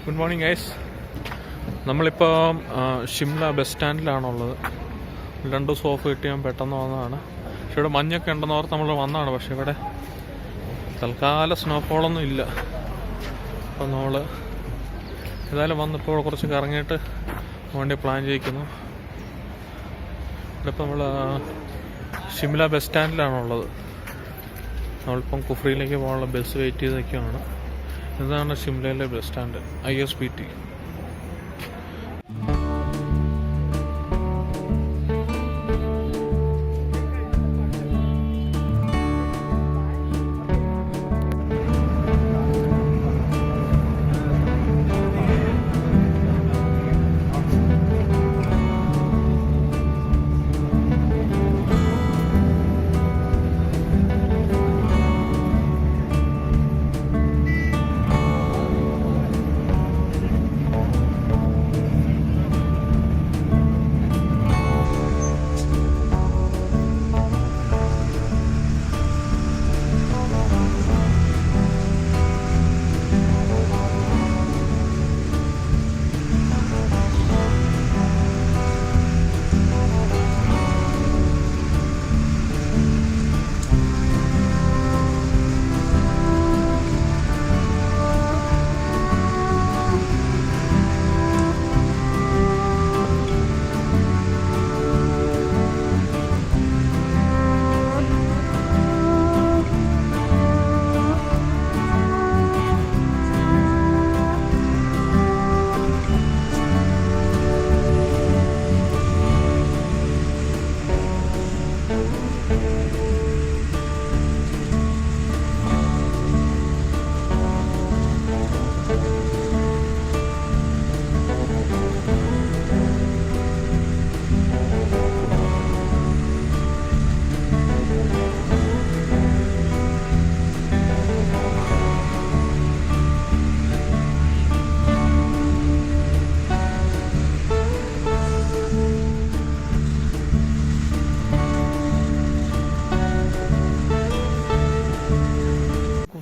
Good morning guys. നമ്മളിപ്പോൾ Shimla bus സ്റ്റാൻഡിലാണുള്ളത്. 2 ദിവസം of കിട്ടിയാൽ പെട്ടെന്ന് വന്നതാണ്. പക്ഷെ ഇവിടെ മഞ്ഞൊക്കെ ഉണ്ടെന്ന് ഓർത്ത് നമ്മൾ വന്നതാണ്. പക്ഷെ ഇവിടെ തൽക്കാല സ്നോഫോളൊന്നും ഇല്ല. അപ്പോൾ നമ്മൾ ഏതായാലും വന്നിപ്പോൾ കുറച്ച് കറങ്ങിയിട്ട് വേണ്ടി പ്ലാൻ ചെയ്യിക്കുന്നു. ഇവിടെ ഇപ്പോൾ നമ്മൾ ഷിംല ബസ് സ്റ്റാൻഡിലാണുള്ളത്. നമ്മളിപ്പം കുഫ്രിയിലേക്ക് പോകാനുള്ള ബസ് വെയിറ്റ് ചെയ്ത് നിൽക്കുകയാണ്. ഇതാണ് ഷിംലയിലെ ബസ് സ്റ്റാൻഡ്, ISBT.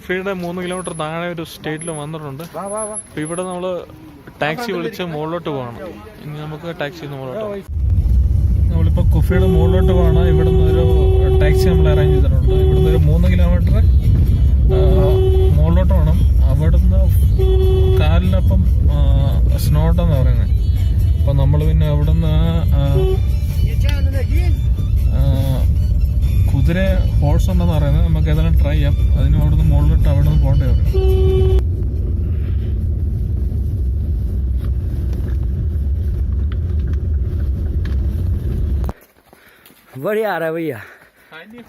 കുഫ്രിയുടെ 3 കിലോമീറ്റർ താഴെ ഒരു സ്റ്റേറ്റിൽ വന്നിട്ടുണ്ട്. അപ്പോൾ ഇവിടെ നമ്മൾ ടാക്സി വിളിച്ച് മുകളിലോട്ട് പോകണം. ഇനി നമുക്ക് ടാക്സി മുകളിലോട്ട്. നമ്മളിപ്പോൾ കുഫ്രിയുടെ മുകളിലോട്ട് പോകണം. ഇവിടെ നിന്ന് ഒരു ടാക്സി നമ്മൾ അറേഞ്ച് ചെയ്തിട്ടുണ്ട്. ഇവിടുന്ന് ഒരു 3 കിലോമീറ്റർ മുകളിലോട്ട് പോകണം. അവിടുന്ന് കാലിനപ്പം സ്നോട്ടെന്ന് പറയുന്നത്. അപ്പം നമ്മൾ പിന്നെ അവിടുന്ന് കുതിര ഹോഴ്സ് ഉണ്ടെന്ന് പറയുന്നത്. നമുക്ക് ഏതായാലും ട്രൈ ചെയ്യാം. അതിന് അവിടുന്ന് മുകളിലിട്ട് അവിടെ നിന്ന് പോകേണ്ടി വരും.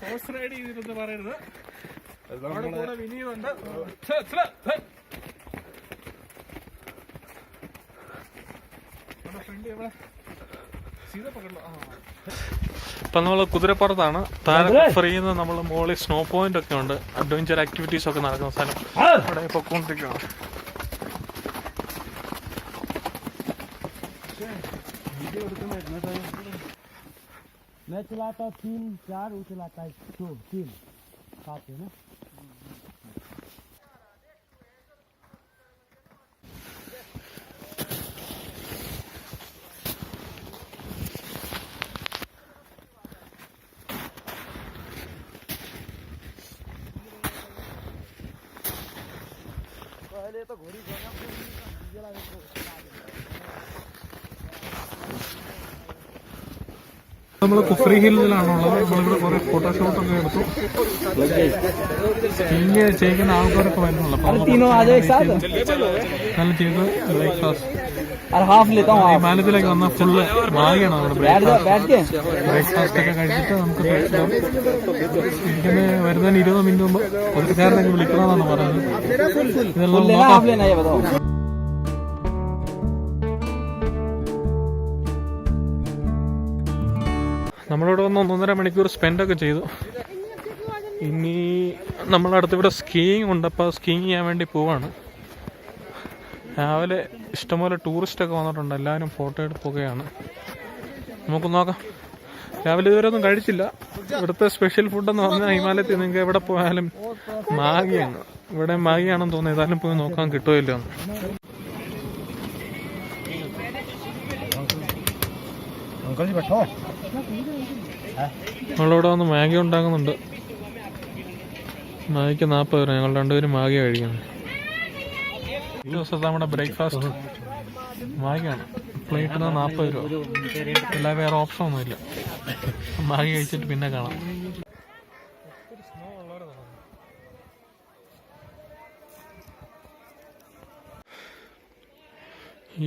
ഹോഴ്സ് റൈഡ് ചെയ്തിരുന്ന് പറയരുത്. വിനിയുണ്ട്. ഇപ്പം നമ്മൾ കുതിരപ്പുറത്താണ്. താഴെ ഫ്രീന്ന് നമ്മൾ മുകളിൽ സ്നോ പോയിന്റ് ഒക്കെ ഉണ്ട്. അഡ്വഞ്ചർ ആക്ടിവിറ്റീസ് ഒക്കെ നടക്കുന്ന സ്ഥലം. അവിടെ പൊക്കോണ്ടിരിക്കുകയാണ്. मैं चलाता 3 4 वो चलाता है 2 3 साथ है ना. पहले तो घोड़ी जगह पे डीजल आ गया. നമ്മൾ കുഫ്രി ഹില്ലിലാണുള്ളത്. നമ്മളിവിടെ കുറെ ഫോട്ടോഷൂട്ടൊക്കെ എടുത്തു. സ്കീയിങ് ചെയ്യുന്ന ആൾക്കാരൊക്കെ വരുന്നുള്ളൂ. നല്ല ചെയ്ത് ബ്രേക്ക്ഫാസ്റ്റ് വിമാനത്തിലേക്ക് വന്നാൽ ഫുള്ള് മാഗിയാണ് നമ്മുടെ ബ്രേക്ക്ഫാസ്റ്റ് ഒക്കെ കഴിച്ചിട്ട് നമുക്ക് ഇങ്ങനെ വരുന്നതിന് 20 മിനിറ്റ് മുമ്പ് പുള്ളിക്കാരനൊക്കെ വിളിക്കണമെന്നാണ് പറയുന്നത്. ഇതെല്ലാം നമ്മളിവിടെ വന്ന് 1.5 മണിക്കൂർ സ്പെൻഡൊക്കെ ചെയ്തു. ഇനി നമ്മളടുത്തിവിടെ സ്കീയിങ് ഉണ്ട്. അപ്പോൾ സ്കീയിങ് ചെയ്യാൻ വേണ്ടി പോവാണ്. രാവിലെ ഇഷ്ടംപോലെ ടൂറിസ്റ്റൊക്കെ വന്നിട്ടുണ്ട്. എല്ലാവരും ഫോട്ടോ എടുക്കുകയാണ്. നമുക്ക് നോക്കാം. രാവിലെ ഇതുവരെ ഒന്നും കഴിച്ചില്ല. ഇവിടുത്തെ സ്പെഷ്യൽ ഫുഡെന്ന് പറഞ്ഞാൽ ഹിമാലയത്തിൽ നിങ്ങൾക്ക് എവിടെ പോയാലും മാഗിയാണ്. ഇവിടെ മാഗിയാണെന്ന് തോന്നുന്നു. ഏതായാലും പോയി നോക്കാൻ കിട്ടുമല്ലോ. अंकल जी बैठो നമ്മളിവിടെ വന്ന് മാഗി ഉണ്ടാക്കുന്നുണ്ട്. മാഗിക്ക് 40 രൂപ. ഞങ്ങൾ രണ്ടുപേരും മാഗി കഴിക്കുന്നത്. ഈ ദിവസത്തെ നമ്മുടെ ബ്രേക്ക്ഫാസ്റ്റ് മാഗിയാണ്. പ്ലേറ്റിന് 40 രൂപ. എല്ലാ വേറെ ഓപ്ഷൻ ഒന്നുമില്ല. മാഗി കഴിച്ചിട്ട് പിന്നെ കാണാം.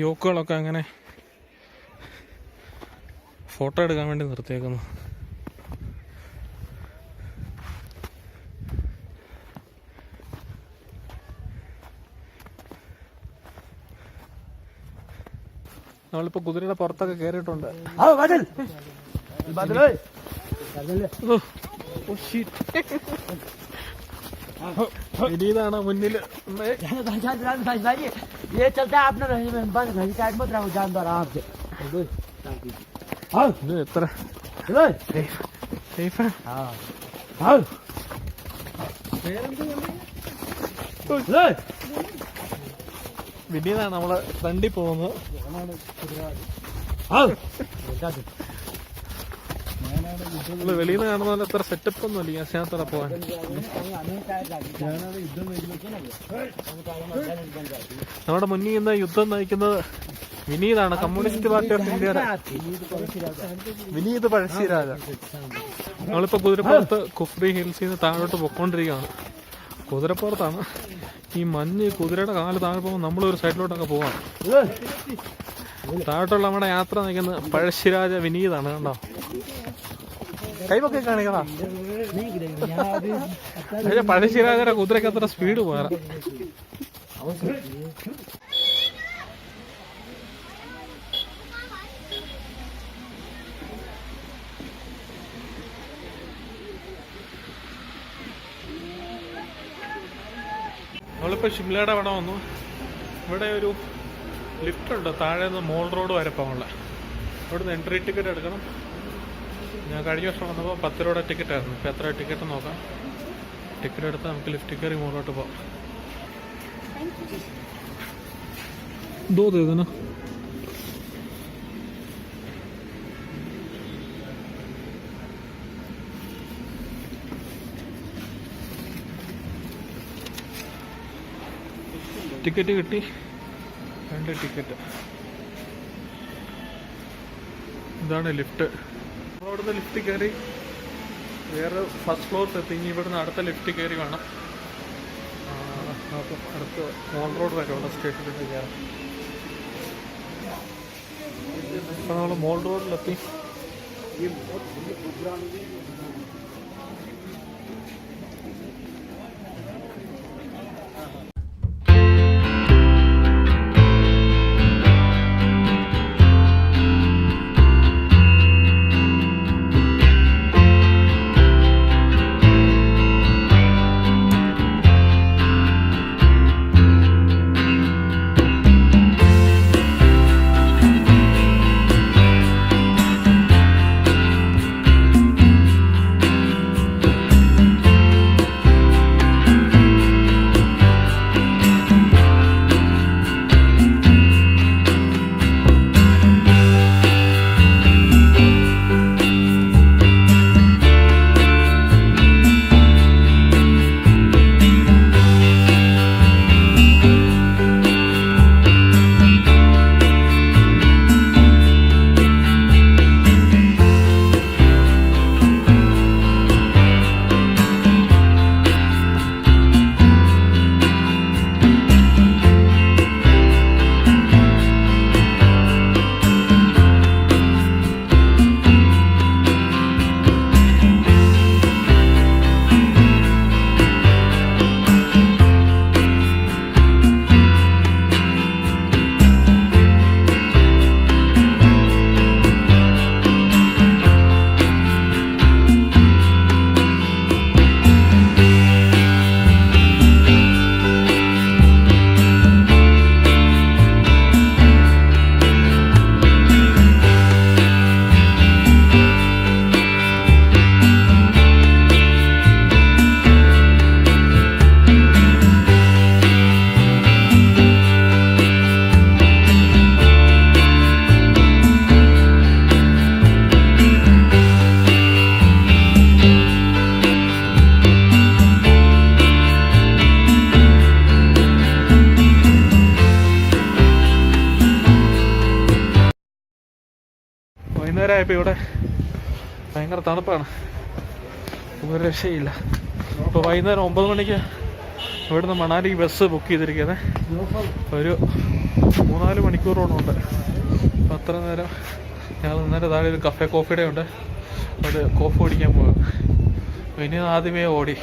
യോക്കുകളൊക്കെ അങ്ങനെ ഫോട്ടോ എടുക്കാൻ വേണ്ടി നിർത്തിയേക്കുന്നു. നമ്മളിപ്പോൾ കുതിരയുടെ പുറത്തൊക്കെ കയറിയിട്ടുണ്ട്. ഇതാണ് മുന്നിൽ. എത്ര വിനീതാണ് നമ്മളെ ഫ്രണ്ടിൽ പോകുന്നത്. നമ്മള് വെളിയിൽ നിന്ന് കാണുന്ന പോലെ അത്ര സെറ്റപ്പ് ഒന്നും ഇല്ല അതിനകത്തോടെ പോവാൻ. നമ്മുടെ മുന്നിൽ നിന്ന് യുദ്ധം നയിക്കുന്നത് വിനീതാണ്, കമ്മ്യൂണിസ്റ്റ് പാർട്ടി ഓഫ് ഇന്ത്യയുടെ വിനീത് പഴശ്ശിരാജ. നമ്മളിപ്പോ കുതിരപ്പുറത്ത് കുഫ്രി ഹിൽസിൽ നിന്ന് താഴോട്ട് പൊക്കോണ്ടിരിക്കുകയാണ്. കുതിരപ്പുറത്താണ്. ഈ മഞ്ഞ് കുതിരയുടെ കാല് താഴെ പോകുമ്പോൾ നമ്മളൊരു സൈഡിലോട്ടൊക്കെ പോവാണ്. താഴോട്ടുള്ള നമ്മുടെ യാത്ര നയിക്കുന്ന പഴശ്ശിരാജ വിനീതാണ്. കണ്ടോ, കൈവൊക്കെ കാണിക്കടാ. പഴശ്ശിരാജയുടെ കുതിരക്ക് അത്ര സ്പീഡ് പോരാ. നമ്മളിപ്പോൾ ഷിംലയുടെ അവിടെ വന്നു. ഇവിടെ ഒരു ലിഫ്റ്റ് ഉണ്ട് താഴെ നിന്ന് മോൾ റോഡ് വരെ പോകാനുള്ള. ഇവിടുന്ന് എൻട്രി ടിക്കറ്റ് എടുക്കണം. ഞാൻ കഴിഞ്ഞ വർഷം വന്നപ്പോൾ 10 രൂപയുടെ ടിക്കറ്റ് ആയിരുന്നു. ഇപ്പോൾ എത്ര ടിക്കറ്റ് നോക്കാം. ടിക്കറ്റ് എടുത്ത് നമുക്ക് ലിഫ്റ്റ് കയറി മുകളിലോട്ട് പോകാം. दो दे देना. ടിക്കറ്റ് കിട്ടി. 2 ടിക്കറ്റ്. ഇതാണ് ലിഫ്റ്റ്. അവിടുന്ന് ലിഫ്റ്റ് കയറി വേറെ ഫസ്റ്റ് ഫ്ലോറിൽ എത്തി. ഇനി ഇവിടുന്ന് അടുത്ത ലിഫ്റ്റ് കയറി വേണം അപ്പം അടുത്ത് മോൾ റോഡ് വരെയുള്ള സ്റ്റേഷനിലേക്ക് കയറാം. ഇപ്പം നമ്മൾ മോൾ റോഡിലെത്തി. ഇപ്പോൾ ഇവിടെ ഭയങ്കര തണുപ്പാണ്, ഒരു രക്ഷയില്ല. ഇപ്പോൾ വൈകുന്നേരം 9 മണിക്ക് ഇവിടുന്ന് മണാലിക്ക് ബസ് ബുക്ക് ചെയ്തിരിക്കുന്നത്. ഒരു 3-4 മണിക്കൂറോളം ഉണ്ട്. അപ്പോൾ അത്ര നേരം ഞങ്ങൾ ഇന്നലെ താഴെ ഒരു കഫേ കോഫിയുടെ ഉണ്ട്, അത് കോഫി കുടിക്കാൻ പോകും. ഇനി ആദ്യമേ ഓടി